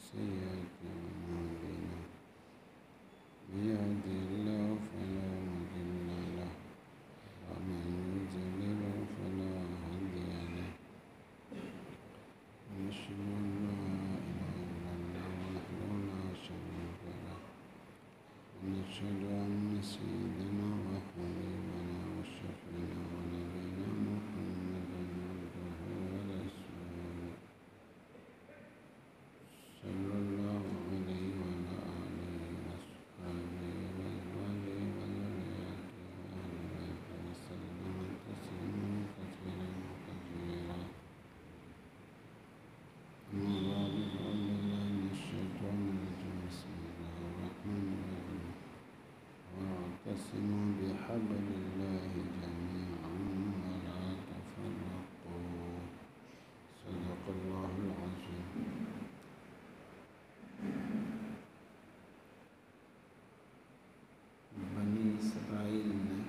سيئات أعمالنا من يهده الله فلا مضل له ومن يضلل فلا هادي له ونشهد أن لا إله إلا الله وحده لا شريك له ونشهد أن سيدنا وحبيبنا وشفيعنا ونبينا محمدا عبده ورسوله صلى الله عليه وعلى آله وأصحابه وأزواجه وذرياته وأهل بيته وسلم تسليما كثيرا كثيرا. أما بعد فأعوذ بالله من الشيطان الرجيم. بسم الله الرحمن الرحيم. واعتصموا بحبل الله جميعا ولا تفرقوا. صدق الله العظيم. بنی اسرائیل نے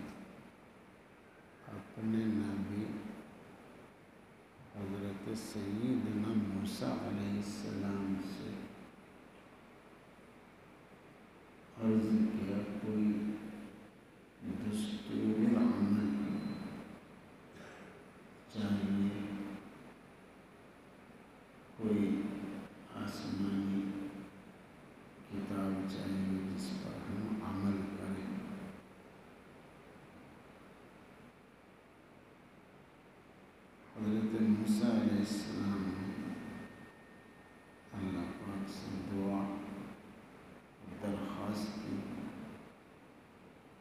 اپنے نبی حضرت سیدنا موسیٰ علیہ السلام سے عرض کیا کوئی دستور عمل چاہیے، کوئی آسمانی کتاب چاہیے جس پر ہم عمل کریں۔ حضرت موسیٰ علیہ السلام نے اللہ پاک سے دعا درخواست کی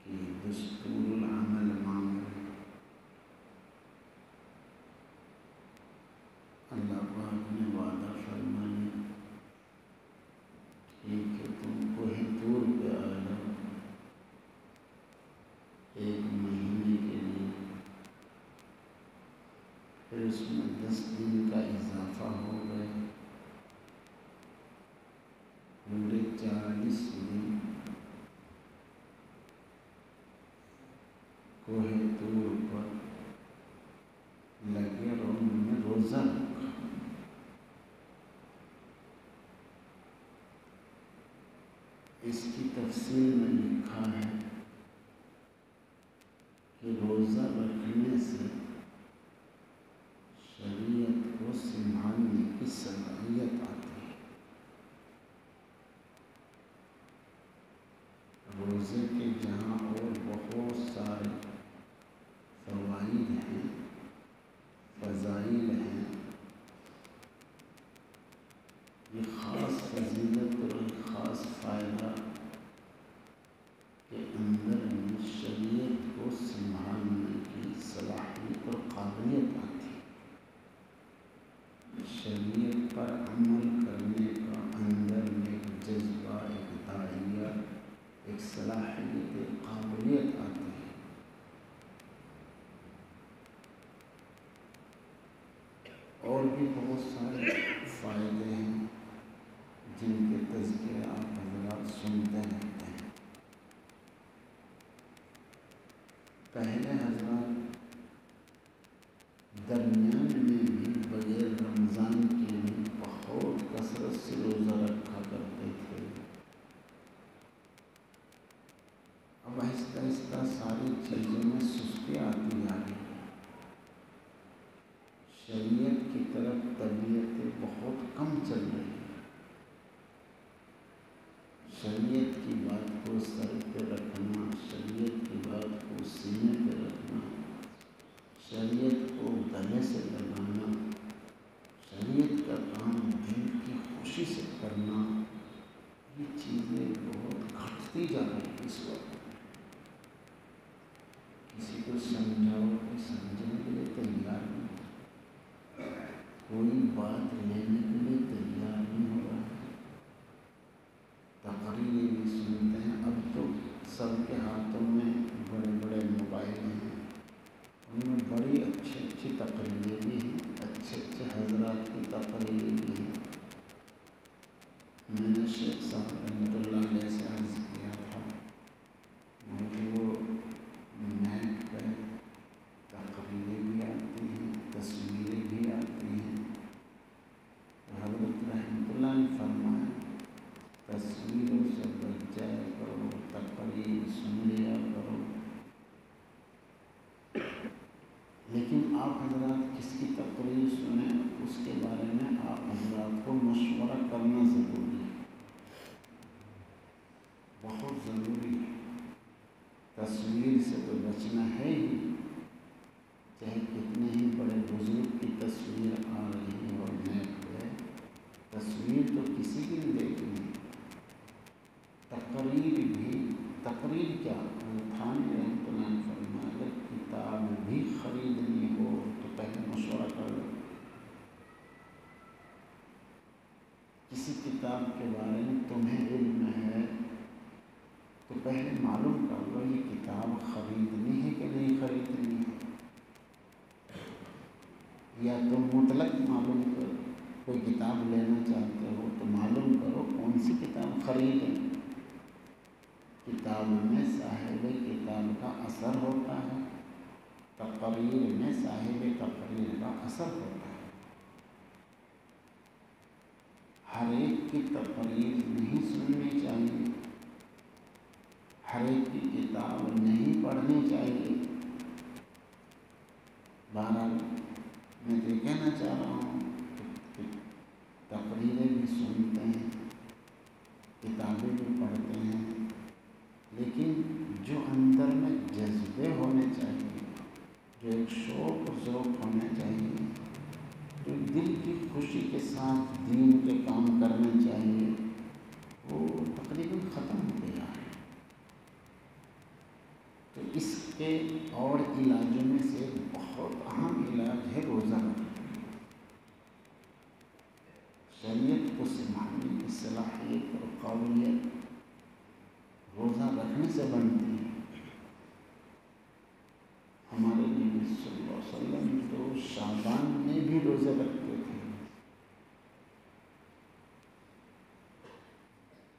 کہ دستور العمل مانگے۔ اللہ پاک نے وعدہ فرمایا ٹھیک ہے تم کوہ طور پہ آ جاؤ 1 مہینے کے لیے، پھر اس میں 10 دن کا اضافہ ہو گیا، پورے 40 دن کوہ طور پر لگے اور انہوں نے روزہ رکھا۔ اس کی تفصیل میں لکھا ہے کہ روزہ رکھنے سے شریعت کو سنبھالنے کی صلاحیت آتی ہے۔ روزے کے جہاں اور بہت سارے فوائد ہیں، فضائل ہیں، یہ خاص فضیلت اور خاص فائدہ کے اندر میں شریعت کو سنبھالنے کی صلاحیت اور قابلیت آتی ہے۔ شریعت پر عمل کرنے کا اندر میں ایک جذبہ، ایک داعیہ، ایک صلاحیت، ایک قابلیت آتی ہے۔ اور بھی بہت سارے فائدے ہیں جن کے تذکرے آپ حضرات سنتے رہتے ہیں۔ پہلے حضرات درمیان میں بھی بغیر رمضان کے بھی بہت کثرت سے روزہ رکھا کرتے تھے۔ اب آہستہ آہستہ ساری چیزوں میں سستی آتی جا رہی ہے، شریعت کی طرف طبیعتیں بہت کم چل رہی ہیں۔ شریعت کی بات کو سر پہ رکھنا، شریعت کی بات کو سینے پہ رکھنا، شریعت کو گلے سے لگانا، شریعت کا کام دل کی خوشی سے کرنا، یہ چیزیں بہت گھٹتی جا رہی ہیں اس وقت۔ کسی کو سمجھاؤ، کوئی سمجھنے کے لیے تیار نہیں، کوئی بات لینے کے لیے تیار نہیں ہو رہا ہے۔ تقریریں بھی سنتے ہیں، اب تو سب کے ہاتھوں میں بڑے بڑے موبائل ہیں، ان میں بڑی اچھی اچھی تقریریں بھی ہیں، اچھے اچھے حضرات کی تقریریں بھی ہیں۔ میں نے شیخ صاحب رحمۃ اللہ علیہ سے عرض کیا تھا، مجھے وہ نیٹ پہ تقریریں بھی آتی ہیں، تصویریں بھی آتی ہیں۔ حضرت رحمۃ اللہ نے فرمایا تصویر تو کسی کی نہیں دیکھنی، تقریر بھی، تقریر کیا تھان رحمۃ اللہ نے فرمایا اگر کتاب بھی خریدنی ہو تو پہلے مشورہ کر لو، کسی کتاب کے بارے میں تمہیں علم ہے تو پہلے معلوم کر لو یہ کتاب خریدنی ہے کہ نہیں خریدنی ہے، یا تم مطلق معلوم کرو، کوئی کتاب لینا چاہتے ہو تو معلوم کرو کون سی کتاب خریدیں۔ کتاب میں صاحب کتاب کا اثر ہوتا ہے، تقریر میں صاحب تقریر کا اثر ہوتا ہے۔ ہر ایک کی تقریر نہیں سننی چاہیے، ہر ایک کی کتاب نہیں پڑھنی چاہیے۔ بہرحال میں تو یہ کہنا چاہ رہا ہوں کہ تقریریں بھی سنتے ہیں، کتابیں بھی پڑھتے ہیں، لیکن جو اندر میں جذبے ہونے چاہیے، جو ایک شوق و ذوق ہونا چاہیے، جو دل کی خوشی کے ساتھ دین کے کام کرنے چاہیے، وہ تقریباً ختم ہو گیا ہے۔ تو اس کے اور علاجوں میں سے بہت اہم علاج ہے روزہ رکھنا۔ شریعت کو سمجھنے کی صلاحیت اور قابلیت روزہ رکھنے سے بنتی ہے۔ ہمارے نبی صلی اللہ علیہ وسلم تو شعبان میں بھی روزے رکھتے تھے،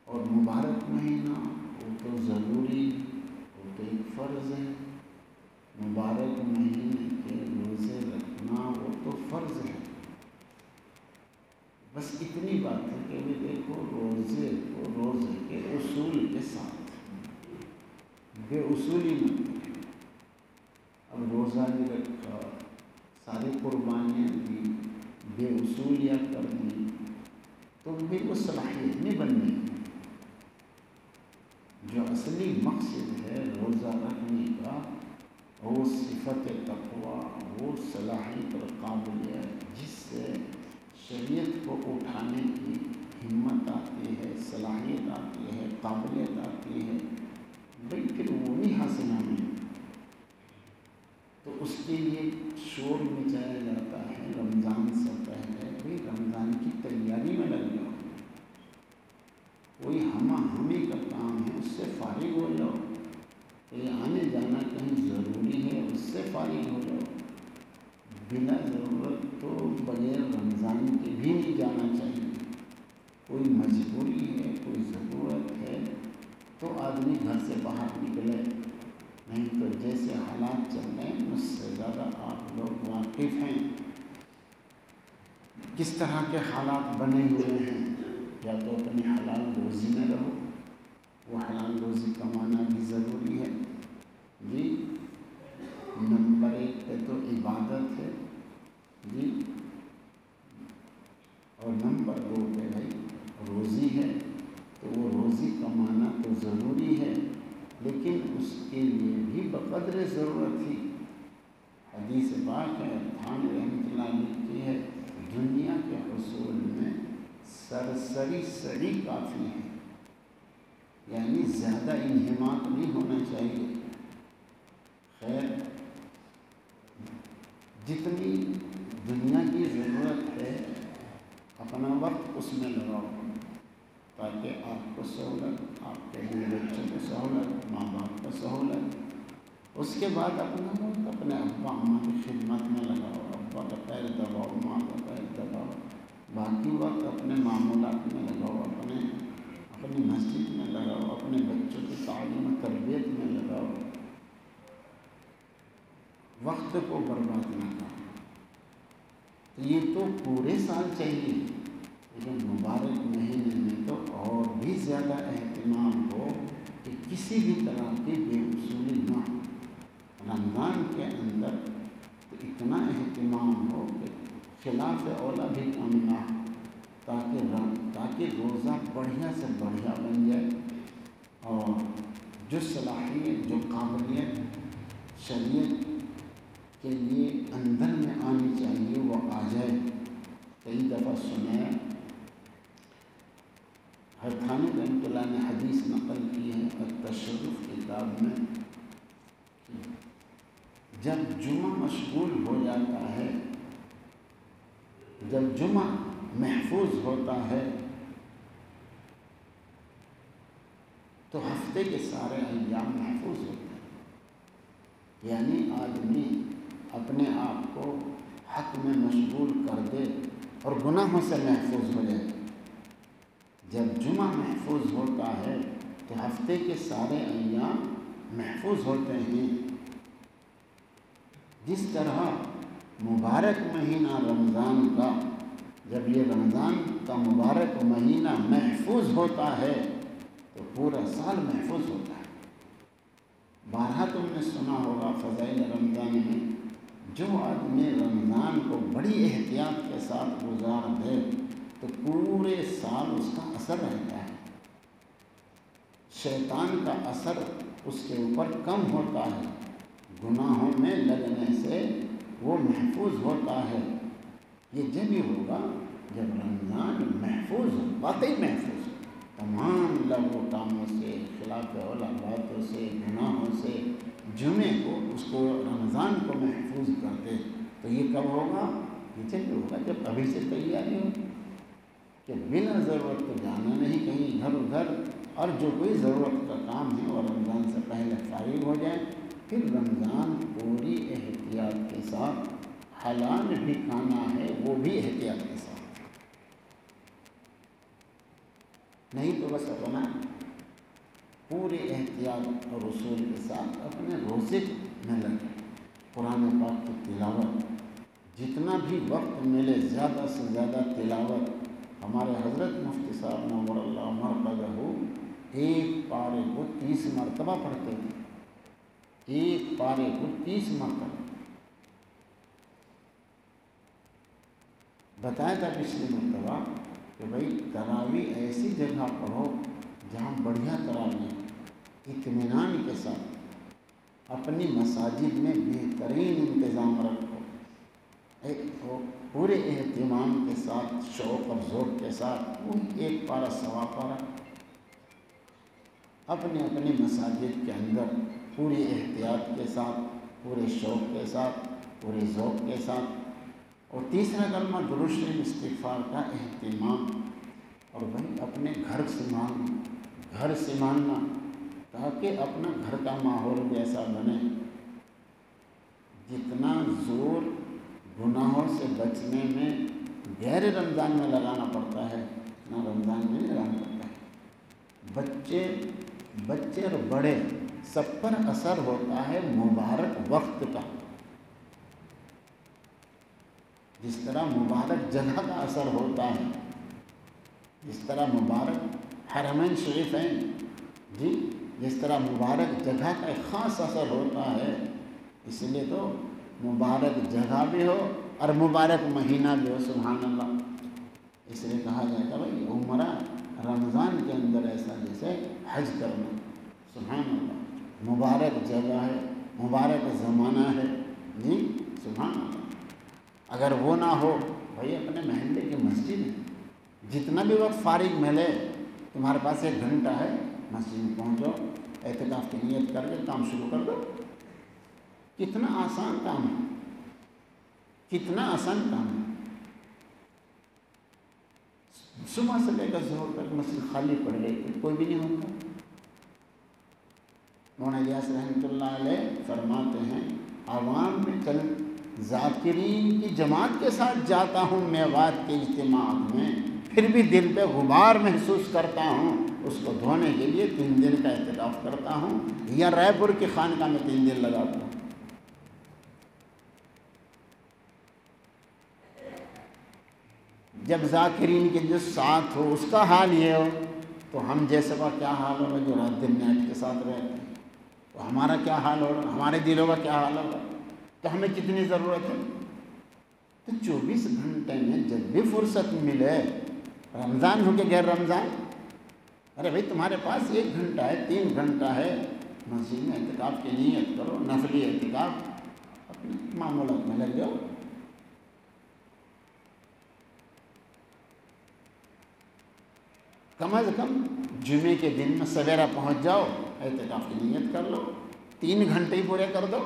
اور مبارک مہینہ وہ تو ضروری، وہ تو ایک فرض ہے، مبارک مہینے کے روزے رکھنا وہ تو فرض ہے۔ بس اتنی بات ہے کہ بھی دیکھو روزے کو روزے کے اصول کے ساتھ بے اصولی مت کریں۔ اب روزہ بھی رکھا، ساری قربانیاں دی، بے اصولیاں کر دی تو بھی وہ صلاحیت نہیں بننی۔ جو اصلی مقصد ہے روزہ رکھنے کا وہ صفت تقویٰ، وہ صلاحیت اور قابلیت جس سے شریعت کو اٹھانے کی ہمت آتی ہے، صلاحیت آتی ہے، قابلیت آتی ہے، بھئی پھر وہ نہیں حاصل ہمیں۔ تو اس کے لیے شور مچایا جاتا ہے رمضان سے پہلے، بھئی رمضان کی تیاری میں لگ جاؤ، کوئی ہمیں کا کام ہے اس سے فارغ ہو جاؤ، یہ آنے جانا کہیں ضروری ہے اس سے فارغ ہو جاؤ، بلا ضرورت تو بغیر رمضان کے بھی نہیں جانا چاہیے۔ کوئی مجبوری ہے، کوئی ضرورت ہے تو آدمی گھر سے باہر نکلے، نہیں تو جیسے حالات چل رہے ہیں اس سے زیادہ آپ لوگ واقف ہیں کس طرح کے حالات بنے ہوئے ہیں۔ یا تو اپنی حلال روزی میں رہو، وہ حلال روزی کمانا بھی ضروری ہے جی، نمبر 1 پہ تو عبادت ہے جی، اور نمبر 2 پہ بھائی روزی ہے، تو وہ روزی کمانا تو ضروری ہے، لیکن اس کے لیے بھی بقدر ضرورت ہی۔ حدیث پاک ہے، تھان رحمۃ اللہ لکھتی ہے دنیا کے حصول میں سرسری سڑی کافی ہے، یعنی زیادہ انہماک نہیں ہونا چاہیے۔ خیر جتنی دنیا کی ضرورت ہے اپنا وقت اس میں لگاؤ، تاکہ آپ کو سہولت، آپ کے لیے بچوں کو سہولت، ماں باپ کو سہولت۔ اس کے بعد اپنا وقت اپنے ابا اماں کی خدمت میں لگاؤ، ابا کا پیر دباؤ، ماں کا پیر دباؤ، باقی وقت اپنے معمولات میں لگاؤ، اپنی مسجد میں لگاؤ، اپنے بچوں کی تعلیم و تربیت میں لگاؤ، وقت کو برباد نہ کرو۔ یہ تو پورے سال چاہیے، لیکن مبارک مہینے میں تو اور بھی زیادہ اہتمام ہو کہ کسی بھی طرح کی بے اصولی نہ ہو۔ رمضان کے اندر تو اتنا اہتمام ہو کہ خلاف اولا بھی کام نہ ہو، تاکہ روزہ بڑھیا سے بڑھیا بن جائے، اور جو صلاحیت، جو قابلیت شریعت کے لیے اندر میں آنی چاہیے وہ آ جائے۔ کئی دفعہ سنا ہے حتانی رحمۃ اللہ نے حدیث نقل کی ہے التشرف کتاب میں، جب جمعہ مشغول ہو جاتا ہے، جب جمعہ محفوظ ہوتا ہے تو ہفتے کے سارے ایام محفوظ ہوتے ہیں۔ یعنی آدمی اپنے آپ کو حق میں مشغول کر دے اور گناہوں سے محفوظ ہو جائے۔ جب جمعہ محفوظ ہوتا ہے تو ہفتے کے سارے ایام محفوظ ہوتے ہیں۔ جس طرح مبارک مہینہ رمضان کا، جب یہ رمضان کا مبارک مہینہ محفوظ ہوتا ہے تو پورا سال محفوظ ہوتا ہے۔ بارہا تم نے سنا ہوگا فضائل رمضان میں، جو آدمی رمضان کو بڑی احتیاط کے ساتھ گزار دے تو پورے سال اس کا اثر رہتا ہے، شیطان کا اثر اس کے اوپر کم ہوتا ہے، گناہوں میں لگنے سے وہ محفوظ ہوتا ہے۔ یہ جب ہی ہوگا جب رمضان محفوظ ہو، واقعی محفوظ ہو، تمام لغو کاموں سے، خلاف اولا باتوں سے، گناہوں سے۔ جمعے کو اس کو رمضان کو محفوظ کر دے تو یہ کب ہوگا؟ یہ جب ہوگا جب ابھی سے تیاری ہو کہ بنا ضرورت تو جانا نہیں کہیں ادھر ادھر، اور جو کوئی ضرورت کا کام ہے وہ رمضان سے پہلے فارغ ہو جائے۔ پھر رمضان پوری احتیاط کے ساتھ، حلال بھی کھانا ہے وہ بھی احتیاط کے ساتھ، نہیں تو بس اپنا پورے احتیاط اور اصول کے ساتھ اپنے روزے میں لگے۔ قرآن پاک کی تلاوت جتنا بھی وقت ملے زیادہ سے زیادہ تلاوت۔ ہمارے حضرت مفتی صاحب نور اللہ مرقدہ ایک پارے کو 30 مرتبہ پڑھتے تھے، ایک پارے کو 30 مرتبہ۔ بتایا تھا پچھلی مرتبہ کہ بھائی تراویح ایسی جگہ پڑھو جہاں بڑھیا تراویح، اطمینان کے ساتھ اپنی مساجد میں بہترین انتظام رکھو، پورے اہتمام کے ساتھ، شوق اور ذوق کے ساتھ، ایک پارہ سوا پارہ اپنے اپنی مساجد کے اندر پوری احتیاط کے ساتھ، پورے شوق کے ساتھ، پورے ذوق کے ساتھ۔ اور تیسرا کلمہ درود شریف استغفار کا اہتمام، اور بھائی اپنے گھر سے ماننا تاکہ اپنا گھر کا ماحول بھی ایسا بنے۔ جتنا زور گناہوں سے بچنے میں غیر رمضان میں لگانا پڑتا ہے اتنا رمضان میں نہیں لگانا پڑتا ہے۔ بچے اور بڑے سب پر اثر ہوتا ہے مبارک وقت کا، جس طرح مبارک جگہ کا اثر ہوتا ہے، جس طرح مبارک حرمین شریفین، جی جس طرح مبارک جگہ کا ایک خاص اثر ہوتا ہے، اس لیے تو مبارک جگہ بھی ہو اور مبارک مہینہ بھی ہو، سبحان اللہ۔ اس لیے کہا جاتا ہے بھائی عمرہ رمضان کے اندر ایسا جیسے حج کرنا، سبحان اللہ۔ مبارک جگہ ہے، مبارک زمانہ ہے، جی سبحان اللہ۔ اگر وہ نہ ہو بھائی اپنے محلے کی مسجد ہے، جتنا بھی وقت فارغ ملے، تمہارے پاس 1 گھنٹہ ہے، مسجد میں پہنچو، اعتکاف کی نیت کر کے کام شروع کر دو۔ کتنا آسان کام ہے، کتنا آسان کام ہے۔ صبح سے لے کر ظہر تک مسجد خالی پڑ گئی، کوئی بھی نہیں ہوتا۔ مولانا الیاس رحمۃ اللہ علیہ فرماتے ہیں عوام میں چل ذاکرین کی جماعت کے ساتھ جاتا ہوں میوات کے اجتماعات میں، پھر بھی دل پہ غبار محسوس کرتا ہوں، اس کو دھونے کے لیے 3 دن کا اعتکاف کرتا ہوں، یا رائے پور کی خانقاہ میں 3 دن لگاتا ہوں۔ جب ذاکرین کے جو ساتھ ہو اس کا حال یہ ہو تو ہم جیسے کا کیا حال ہوگا جو رات دن نیٹ کے ساتھ رہتے ہیں، تو ہمارا کیا حال ہوگا، ہمارے دلوں کا کیا حال ہوگا، تو ہمیں کتنی ضرورت ہے۔ تو 24 گھنٹے میں جب بھی فرصت ملے، رمضان ہو کے غیر رمضان، ارے بھائی تمہارے پاس 1 گھنٹہ ہے، 3 گھنٹہ ہے، مسجد میں اعتکاف کی نیت کرو، نفلی اعتکاف، اپنے معمولات میں لگ جاؤ۔ کم از کم جمعے کے دن میں سویرا پہنچ جاؤ، اعتکاف کی نیت کر لو، 3 گھنٹے ہی پورے کر دو۔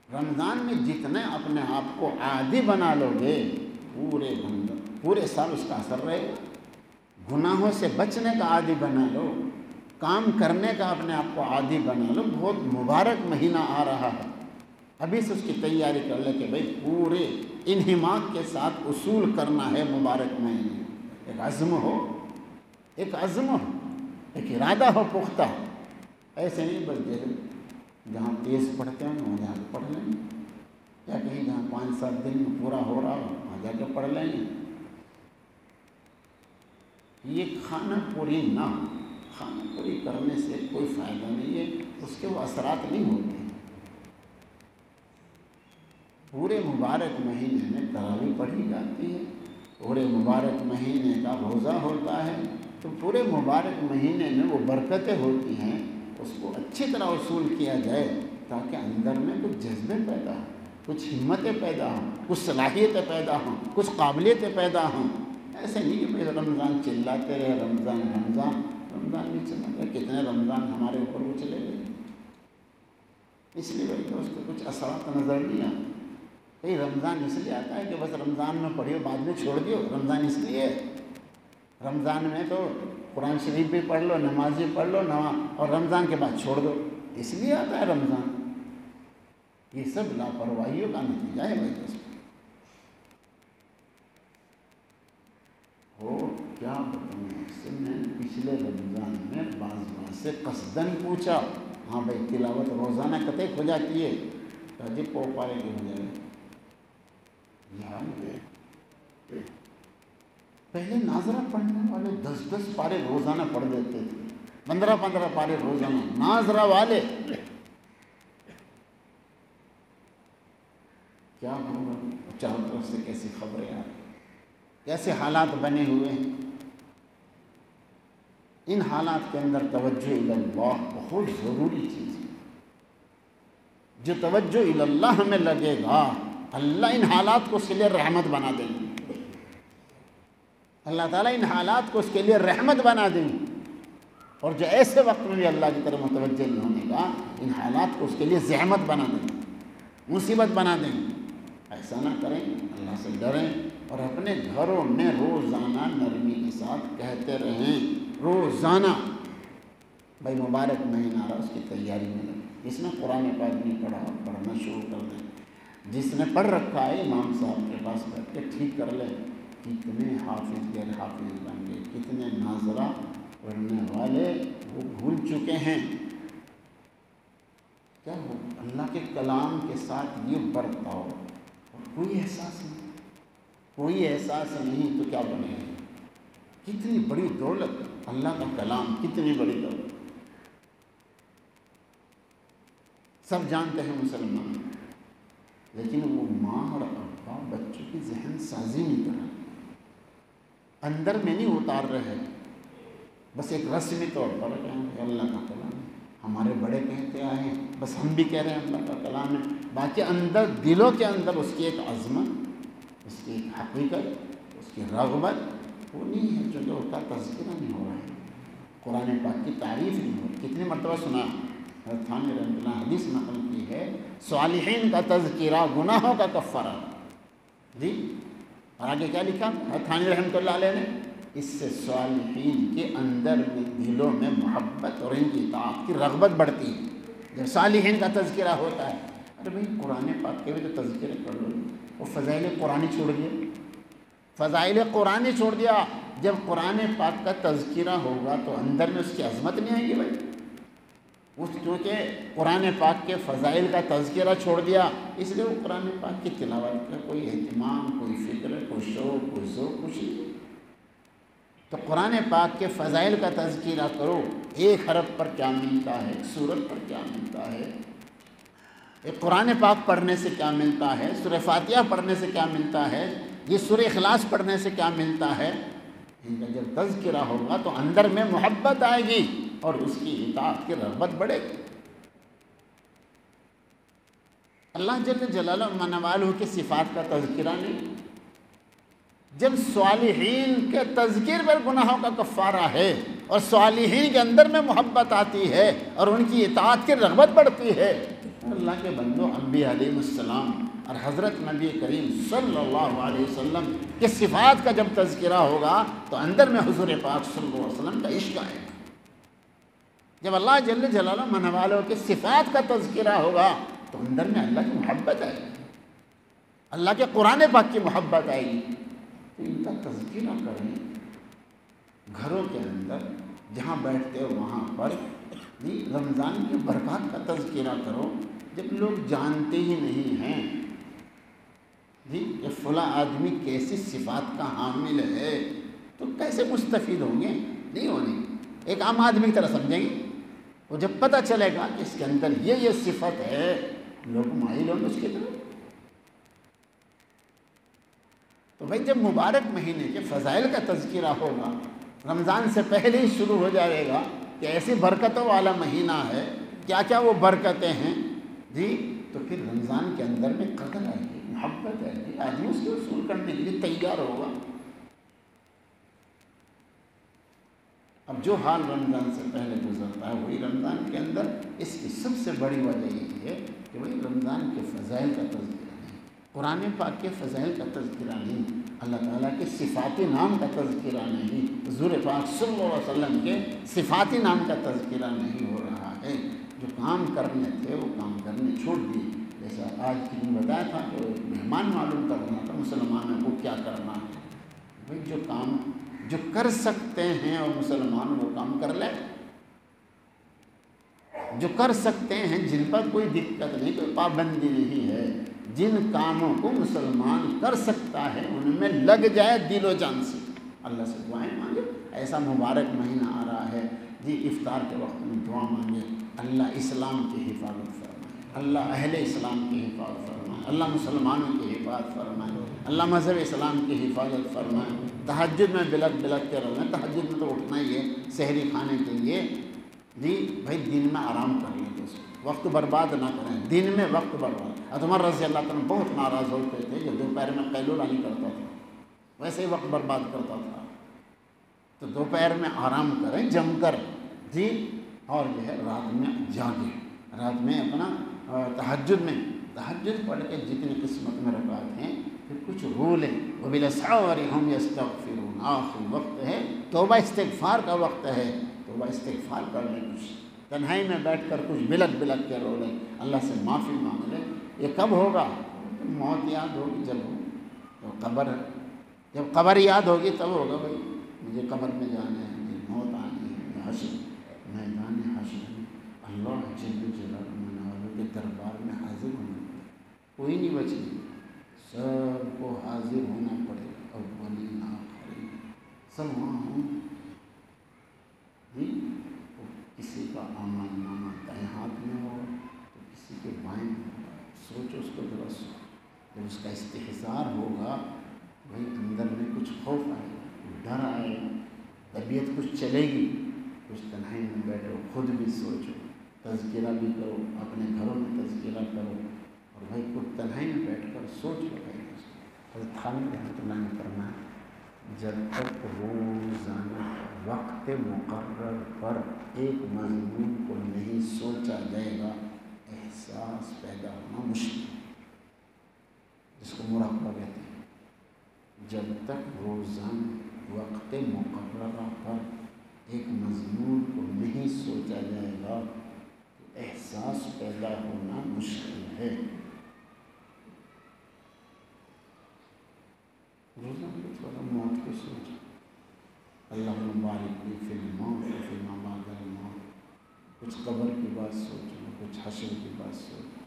رمضان میں جتنے اپنے آپ کو عادی بنا لو گے، پورے سال اس کا اثر رہے گا۔ گناہوں سے بچنے کا عادی بنا لو، کام کرنے کا اپنے آپ کو عادی بنا لو۔ بہت مبارک مہینہ آ رہا ہے، ابھی سے اس کی تیاری کر لے کہ بھائی پورے انہماک کے ساتھ اصول کرنا ہے مبارک مہینے۔ ایک عزم ہو، ایک ارادہ ہو پختہ۔ ایسے نہیں بس جہاں تیز پڑھتے ہیں وہاں جا کے پڑھ لیں گے، یا کہیں جہاں 5-7 دن میں پورا ہو رہا ہو وہاں جا کے پڑھ لیں گے۔ یہ خانہ پوری نہ ہو، خانہ پوری کرنے سے کوئی فائدہ نہیں ہے، اس کے وہ اثرات نہیں ہوتے ہیں۔ پورے مبارک مہینے میں تراویح پڑھی جاتی ہے، پورے مبارک مہینے کا روزہ ہوتا ہے، تو پورے مبارک مہینے میں وہ برکتیں ہوتی ہیں، اس کو اچھی طرح اصول کیا جائے تاکہ اندر میں کچھ جذبے پیدا ہوں، کچھ ہمتیں پیدا ہوں، کچھ صلاحیتیں پیدا ہوں، کچھ قابلیتیں پیدا ہوں۔ ایسے نہیں کہ بھائی رمضان چلاتے رہے، رمضان نہیں چلا گیا، کتنے رمضان ہمارے اوپر وہ چلے گئے، اس لیے بھائی کہ اس کو کچھ اثرات نظر نہیں آتے۔ بھائی رمضان اس لیے آتا ہے کہ بس رمضان میں پڑھیو بعد میں چھوڑ دیو، رمضان اس لیے رمضان میں تو قرآن شریف بھی پڑھ لو، نماز بھی پڑھ لو، اور رمضان کے بعد چھوڑ دو، اس لیے آتا ہے رمضان۔ یہ سب لاپرواہیوں کا نتیجہ ہے بھائی۔ اور کیا بتاؤں اس سے، میں پچھلے رمضان میں بعض سے قصداً پوچھا، ہاں بھائی تلاوت روزانہ قطعی ہو جاتی ہے، جی پائے گی ہو جائے گا۔ پہلے ناظرہ پڑھنے والے 10 پارے روزانہ پڑھ دیتے تھے، 15 پارے روزانہ ناظرہ والے۔ کیا ہوگا؟ چاروں طرف سے کیسی خبریں آ رہی، کیسے حالات بنے ہوئے ہیں۔ ان حالات کے اندر توجہ اللہ بہت ضروری چیز ہے۔ جو توجہ اللہ ہمیں لگے گا، اللہ ان حالات کو اس کے لیے رحمت بنا دیں گے، اللہ تعالیٰ ان حالات کو اس کے لیے رحمت بنا دیں گے۔ اور جو ایسے وقت میں بھی اللہ کی طرف متوجہ نہیں ہونے کا، ان حالات کو اس کے لیے زحمت بنا دیں گے، مصیبت بنا دیں گے۔ ایسا نہ کریں، اللہ سے ڈریں، اور اپنے گھروں میں روزانہ نرمی کے ساتھ کہتے رہیں، روزانہ بھائی مبارک مہینہ آ رہا، اس کی تیاری میں لگیں۔ جس نے قرآن پاک نہیں پڑھا، پڑھنا شروع کر دیں۔ جس نے پڑھ رکھا ہے امام صاحب کے پاس بیٹھ کے ٹھیک کر لیں۔ کتنے حافظ غیر حافظ بن گئے، کتنے ناظرہ پڑھنے والے وہ بھول چکے ہیں۔ کیا ہو اللہ کے کلام کے ساتھ یہ برتاؤ اور کوئی احساس نہیں تو کیا بنے گا؟ کتنی بڑی دولت اللہ کا کلام، کتنی بڑی دولت۔ سب جانتے ہیں مسلمان، لیکن وہ ماں اور ابا بچوں کی ذہن سازی نہیں کر رہے، اندر میں نہیں اتار رہے، بس ایک رسمی طور پر کہ اللہ کا کلام ہے، ہمارے بڑے کہتے آئے ہیں، بس ہم بھی کہہ رہے ہیں اللہ کا کلام ہے۔ باقی اندر دلوں کے اندر اس کی ایک عظمت، اس کی ایک حقیقت، اس کی رغبت وہ نہیں ہے، جو اس کا تذکرہ نہیں ہو رہا ہے، قرآن پاک کی تعریف نہیں ہو رہی۔ کتنی مرتبہ سنا حضرت تھانوی رحمۃ اللہ حدیث نقل کی ہے، صالحین کا تذکرہ گناہوں کا کفارہ۔ جی، اور آگے کیا لکھا حضرت تھانوی رحمۃ اللہ علیہ نے؟ اس سے صالحین کے اندر میں دلوں میں محبت اور ان کی اطاعت کی رغبت بڑھتی ہے جب صالحین کا تذکرہ ہوتا ہے۔ ارے بھائی قرآن پاک کے بھی تو تذکرہ کر لو، وہ فضائل قرآن چھوڑ دیا، فضائل قرآن چھوڑ دیا۔ جب قرآن پاک کا تذکرہ ہوگا تو اندر میں اس کی عظمت نہیں آئے گی بھائی، اس کیونکہ قرآن پاک کے فضائل کا تذکرہ چھوڑ دیا، اس لیے وہ قرآن پاک کی تلاوت کا کوئی اہتمام، کوئی فکر، کوئی شوق، کوئی ذوق، کچھ نہیں۔ تو قرآن پاک کے فضائل کا تذکرہ کرو، ایک حرف پر کیا ملتا ہے، ایک سورت پر کیا ملتا ہے، ایک قرآن پاک پڑھنے سے کیا ملتا ہے، سورہ فاتحہ پڑھنے سے کیا ملتا ہے، یہ سورہ اخلاص پڑھنے سے کیا ملتا ہے۔ ان کا جب تذکرہ ہوگا تو اندر میں محبت آئے گی اور اس کی اطاعت کی رغبت بڑھے گی۔ اللہ جل جلالہ و منوالہ کی صفات کا تذکرہ نہیں، جب صالحین کے تذکیر پر گناہوں کا کفارہ ہے اور صالحین کے اندر میں محبت آتی ہے اور ان کی اطاعت کی رغبت بڑھتی ہے، اللہ کے بندوں، انبیاء علیہ السلام اور حضرت نبی کریم صلی اللہ علیہ وسلم کے صفات کا جب تذکرہ ہوگا تو اندر میں حضور پاک صلی اللہ علیہ وسلم کا عشق آئے گا۔ جب اللہ جل جلالہ من والوں کے صفات کا تذکرہ ہوگا تو اندر میں اللہ کی محبت آئے گی، اللہ کے قرآن پاک کی محبت آئے گی۔ تو ان کا تذکرہ کریں، گھروں کے اندر جہاں بیٹھتے ہو وہاں پر رمضان کی برکات کا تذکرہ کرو۔ جب لوگ جانتے ہی نہیں ہیں کہ فلاں آدمی کیسی صفات کا حامل ہے تو کیسے مستفید ہوں گے؟ نہیں ہونے، ایک عام آدمی کی طرح سمجھیں گے۔ وہ جب پتہ چلے گا کہ اس کے اندر یہ صفت ہے، لوگ مائل ہوں گے اس کی طرف۔ تو بھائی جب مبارک مہینے کے فضائل کا تذکرہ ہوگا، رمضان سے پہلے ہی شروع ہو جائے گا کہ ایسی برکتوں والا مہینہ ہے، کیا کیا وہ برکتیں ہیں تو پھر رمضان کے اندر میں قدر آئے گی، محبت آئے گی، آدمی اس کے وصول کرنے کے لیے تیار ہوگا۔ اب جو حال رمضان سے پہلے گزرتا ہے وہی رمضان کے اندر، اس کی سب سے بڑی وجہ یہی ہے کہ وہی رمضان کے فضائل کا تذکرہ نہیں، قرآن پاک کے فضائل کا تذکرہ نہیں، اللہ تعالیٰ کے صفاتی نام کا تذکرہ نہیں، حضور پاک صلی اللہ علیہ وسلم کے صفاتی نام کا تذکرہ نہیں ہو رہا ہے۔ جو کام کرنے تھے وہ کام کرنے چھوڑ دیے۔ جیسا آج کی دن بتایا تھا کہ مہمان معلوم کرنا تھا مسلمانوں کو کیا کرنا ہے۔ بھائی جو کام جو کر سکتے ہیں اور مسلمان وہ کام کر لیں، جو کر سکتے ہیں، جن پر کوئی دقت نہیں، کوئی پابندی نہیں ہے، جن کاموں کو مسلمان کر سکتا ہے ان میں لگ جائے دل و جان سے۔ اللہ سے دعائیں مانگے، ایسا مبارک مہینہ آ رہا ہے افطار کے وقت میں دعا مانگے، اللہ اسلام کی حفاظت فرمائے، اللہ اہل اسلام کی حفاظت فرمائے، اللہ مسلمانوں کی حفاظت فرمائے، اللہ مذہب اسلام کی حفاظت فرمائے۔ تہجد میں بلک بلک کے رہنا، تہجد میں تو اٹھنا ہی ہے سحری کھانے کے لیے۔ بھائی دن میں آرام کر لیں، وقت برباد نہ کریں، دن میں وقت برباد۔ عمر رضی اللہ تعالیٰ بہت ناراض ہوتے تھے جو دوپہر میں قیلولہ نہیں کرتا تھا، ویسے ہی وقت برباد کرتا تھا۔ تو دوپہر میں آرام کریں جم کر، اور جو ہے رات میں جاگیں، رات میں اپنا تہجد پڑھ کے جتنی قسمت میں رکعت ہیں پھر کچھ رو لیں۔ وَبِالْأَسْحَارِ هُمْ يَسْتَغْفِرُونَ، آخری وقت ہے، توبہ استغفار کا وقت ہے، توبہ استغفار کر لیں، کچھ تنہائی میں بیٹھ کر کچھ بلک بلک کے رو لیں، اللہ سے معافی مانگ لیں۔ یہ کب ہوگا؟ موت یاد ہوگی جب قبر یاد ہوگی تب ہوگا۔ بھائی مجھے قبر میں جانا ہے، مجھے موت آنی ہے، حشر میدان حشر میں اللہ جل جلالہ والوں کے دربار میں حاضر ہونا، کوئی نہیں بچے، سب کو حاضر ہونا پڑے، اولین آخرین سب وہاں ہوں۔ کسی کا اعمال نامہ دائیں ہاتھ میں ہو تو کسی کے بائیں میں، سوچو اس کو ذرا، جب اس کا استحضار ہوگا بھائی اندر میں کچھ خوف آئے گا، ڈر آئے گا، طبیعت کچھ چلے گی، کچھ تنہائی میں بیٹھو، خود بھی سوچو، تذکرہ بھی کرو، اپنے گھروں میں تذکرہ کرو، اور بھائی خود تنہائی میں بیٹھ کر سوچ لو۔ حضرت خالد رحمۃ اللہ نے فرمایا جب تک روزانہ وقت مقرر پر ایک مضمون کو نہیں سوچا جائے گا احساس پیدا ہونا مشکل ہے، جس کو مراقبہ کہتے ہیں۔ جب تک روزانہ وقت مقررہ پر ایک مضمون کو نہیں سوچا جائے گا تو احساس پیدا ہونا مشکل ہے۔ روزانہ تھوڑا موت کو سوچو، اللہ مبارک لی فی الموت و فی ما بعد الموت، کچھ قبر کی بات سوچو، کچھ حشر کی بات سوچو۔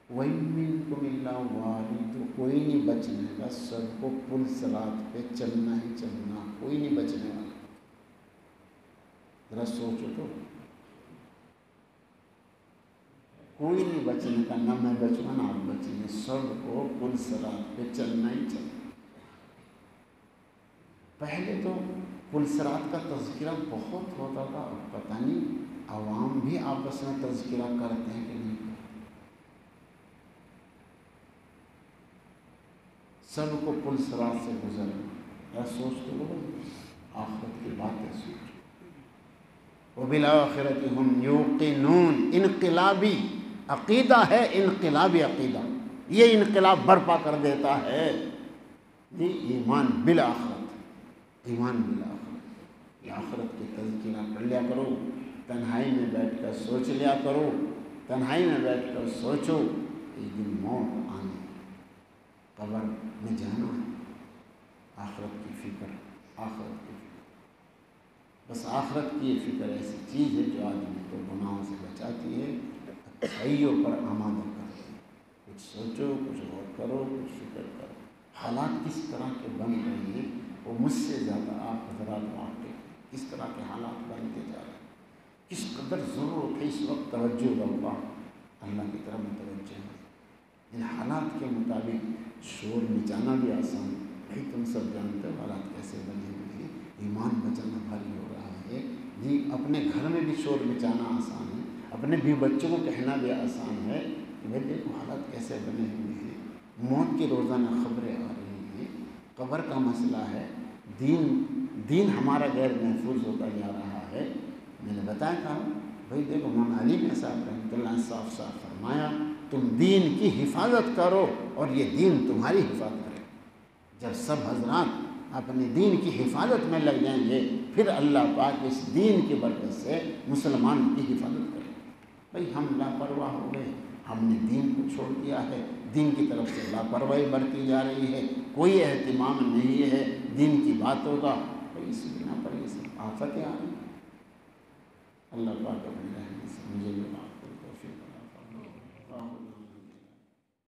وَإِن مِّنكُمْ إِلَّا وَارِدُهَا، کوئی نہیں بچنے کا، سب کو پل صراط پہ چلنا ہی چلنا، کوئی نہیں بچنے والا۔ ذرا سوچو تو، کوئی نہیں بچنے کا، نہ میں بچوں گا نہ آپ بچیں گے، سب کو پل صراط پہ چلنا ہی چلنا۔ پہلے تو پل صراط کا تذکرہ بہت ہوتا تھا، اب پتہ نہیں عوام بھی آپس میں تذکرہ کرتے ہیں کہ نہیں۔ سب کو پل صراط سے گزرنا، یا سوچ تو لو آخرت کی باتیں سوچ. وبالآخرۃ ہم یوقنون، انقلابی عقیدہ ہے، انقلابی عقیدہ، یہ انقلاب برپا کر دیتا ہے جی ایمان بالآخرت، ایمان بالآخرت. یہ آخرت کی تذکرہ کر لیا کرو، تنہائی میں بیٹھ کر سوچ لیا کرو، تنہائی میں بیٹھ کر سوچو ایک دن موت آنی، قبر میں جانا ہے. آخرت کی فکر، آخرت کی فکر، بس آخرت کی یہ فکر ایسی چیز ہے جو آدمی کو گناہوں سے بچاتی ہے، اچھائیوں پر آمادہ کرتی ہے. کچھ سوچو، کچھ غور کرو، کچھ فکر کرو. حالات کس طرح کے بن رہے ہیں وہ مجھ سے زیادہ آپ حضرات واقع ہیں. کس طرح کے حالات بنتے جا رہے ہیں، کس قدر ضرورت ہے اس وقت توجہ اللہ کی طرف متوجہ ہے. ان حالات کے مطابق شور مچانا بھی آسان ہے. بھائی تم سب جانتے ہو حالات کیسے بنے ہوئے ہیں، ایمان بچانا بھاری ہو رہا ہے جی. اپنے گھر میں بھی شور مچانا آسان ہے، اپنے بھی بچوں کو کہنا بھی آسان ہے کہ بھائی دیکھو حالات کیسے بنے ہوئے ہیں. موت کی روزانہ خبریں آ رہی ہیں، قبر کا مسئلہ ہے، دین ہمارا غیر محفوظ ہوتا جا رہا ہے. میں نے بتایا تھا بھائی دیکھو مولانا علی میں صاحب رحمۃ اللہ نے صاف صاف فرمایا تم دین کی حفاظت کرو اور یہ دین تمہاری حفاظت کرے. جب سب حضرات اپنے دین کی حفاظت میں لگ جائیں گے پھر اللہ پاک اس دین کی برکت سے مسلمان کی حفاظت کرے. بھائی ہم لاپرواہ ہو گئے، ہم نے دین کو چھوڑ دیا ہے، دین کی طرف سے لاپرواہی برتی جا رہی ہے، کوئی اہتمام نہیں ہے دین کی باتوں کا. بھائی اس بنا پر یہ سب آفتیں آ رہی ہیں. اللہ پاک اپنے رحمت سے مجھے بھی معاف کر توفیق عطا فرمائے.